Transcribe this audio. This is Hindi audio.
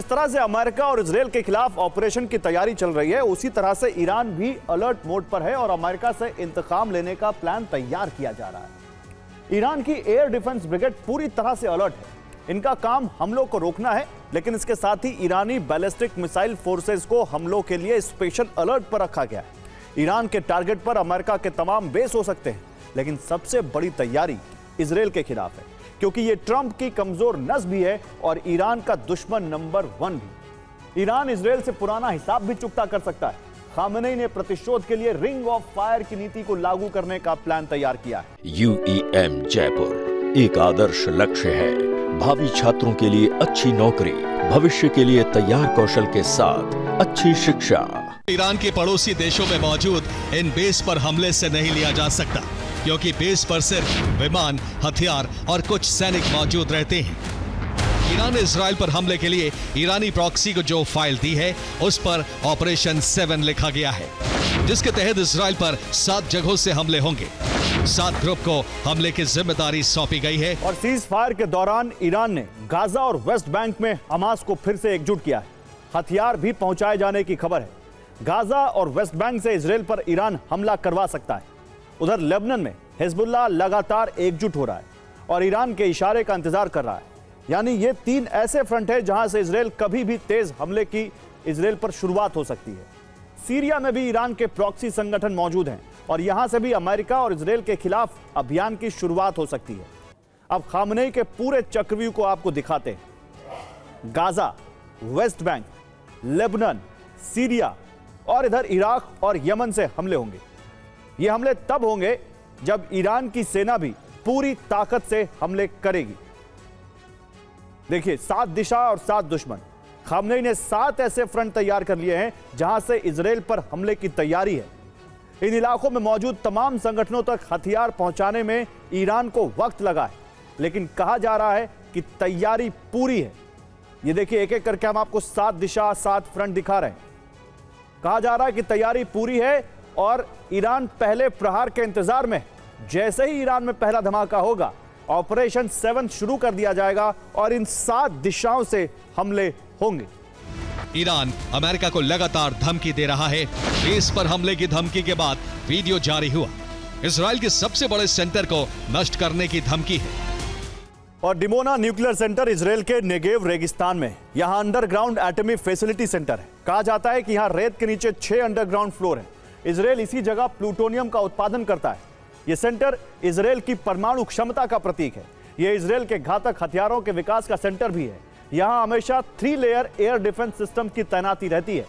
तरह से अमेरिका और इजरायल के खिलाफ ऑपरेशन की तैयारी चल रही है, उसी तरह से ईरान भी अलर्ट मोड पर है और अमेरिका से इंतकाम लेने का प्लान तैयार किया जा रहा है। ईरान की एयर डिफेंस ब्रिगेड पूरी तरह से अलर्ट है। इनका काम हमलों को रोकना है, लेकिन इसके साथ ही ईरानी बैलिस्टिक मिसाइल फोर्सेस को हमलों के लिए स्पेशल अलर्ट पर रखा गया है। ईरान के टारगेट पर अमेरिका के तमाम बेस हो सकते हैं, लेकिन सबसे बड़ी तैयारी इजरायल के खिलाफ है, क्योंकि ये ट्रंप की कमजोर नस भी है और ईरान का दुश्मन नंबर 1 भी। ईरान इजरायल से पुराना हिसाब भी चुकता कर सकता है। खामेनेई ने प्रतिशोध के लिए रिंग ऑफ फायर की नीति को लागू करने का प्लान तैयार किया है। UEM जयपुर एक आदर्श लक्ष्य है। भावी छात्रों के लिए अच्छी नौकरी, भविष्य के लिए तैयार कौशल के साथ अच्छी शिक्षा। ईरान के पड़ोसी देशों में मौजूद इन बेस पर हमले से नहीं लिया जा सकता, क्योंकि बेस पर सिर्फ विमान, हथियार और कुछ सैनिक मौजूद रहते हैं। ईरान ने इजराइल पर हमले के लिए ईरानी प्रॉक्सी को जो फाइल दी है, उस पर ऑपरेशन 7 लिखा गया है, जिसके तहत इजराइल पर 7 जगहों से हमले होंगे। 7 ग्रुप को हमले की जिम्मेदारी सौंपी गई है। और सीज फायर के दौरान ईरान ने गाजा और वेस्ट बैंक में हमास को फिर से एकजुट किया है। हथियार भी पहुंचाए जाने की खबर है। गाजा और वेस्ट बैंक से इजराइल पर ईरान हमला करवा सकता है। उधर लेबनान में हिजबुल्लाह लगातार एकजुट हो रहा है और ईरान के इशारे का इंतजार कर रहा है। यानी ये 3 ऐसे फ्रंट है जहां से इजराइल कभी भी तेज हमले की इजराइल पर शुरुआत हो सकती है। सीरिया में भी ईरान के प्रॉक्सी संगठन मौजूद हैं और यहां से भी अमेरिका और इजराइल के खिलाफ अभियान की शुरुआत हो सकती है। अब खामेनेई के पूरे चक्रव्यूह को आपको दिखाते हैं। Gaza, West Bank, Lebanon, Syria और इधर इराक और यमन से हमले होंगे। ये हमले तब होंगे जब ईरान की सेना भी पूरी ताकत से हमले करेगी। देखिए, 7 दिशा और 7 दुश्मन। खामेनेई ने 7 ऐसे फ्रंट तैयार कर लिए हैं जहां से इजराइल पर हमले की तैयारी है। इन इलाकों में मौजूद तमाम संगठनों तक हथियार पहुंचाने में ईरान को वक्त लगा है, लेकिन कहा जा रहा है कि तैयारी पूरी है। ये देखिए, एक एक करके हम आपको 7 दिशा 7 फ्रंट दिखा रहे हैं। कहा जा रहा है कि तैयारी पूरी है और ईरान पहले प्रहार के इंतजार में। जैसे ही ईरान में पहला धमाका होगा, ऑपरेशन 7 शुरू कर दिया जाएगा और इन 7 दिशाओं से हमले होंगे। ईरान अमेरिका को लगातार धमकी दे रहा है। बेस पर हमले की धमकी के बाद वीडियो जारी हुआ। इजराइल के सबसे बड़े सेंटर को नष्ट करने की धमकी है। और डिमोना न्यूक्लियर सेंटर इजराइल के नेगेव रेगिस्तान में, यहां अंडरग्राउंड एटॉमिक फैसिलिटी सेंटर है। कहा जाता है कि यहां रेत के नीचे 6 अंडरग्राउंड फ्लोर है। इजराइल इसी जगह प्लूटोनियम का उत्पादन करता है। यह सेंटर इजराइल की परमाणु क्षमता का प्रतीक है। यह इजराइल के घातक हथियारों के विकास का सेंटर भी है। यहां हमेशा 3 लेयर एयर डिफेंस सिस्टम की तैनाती रहती है।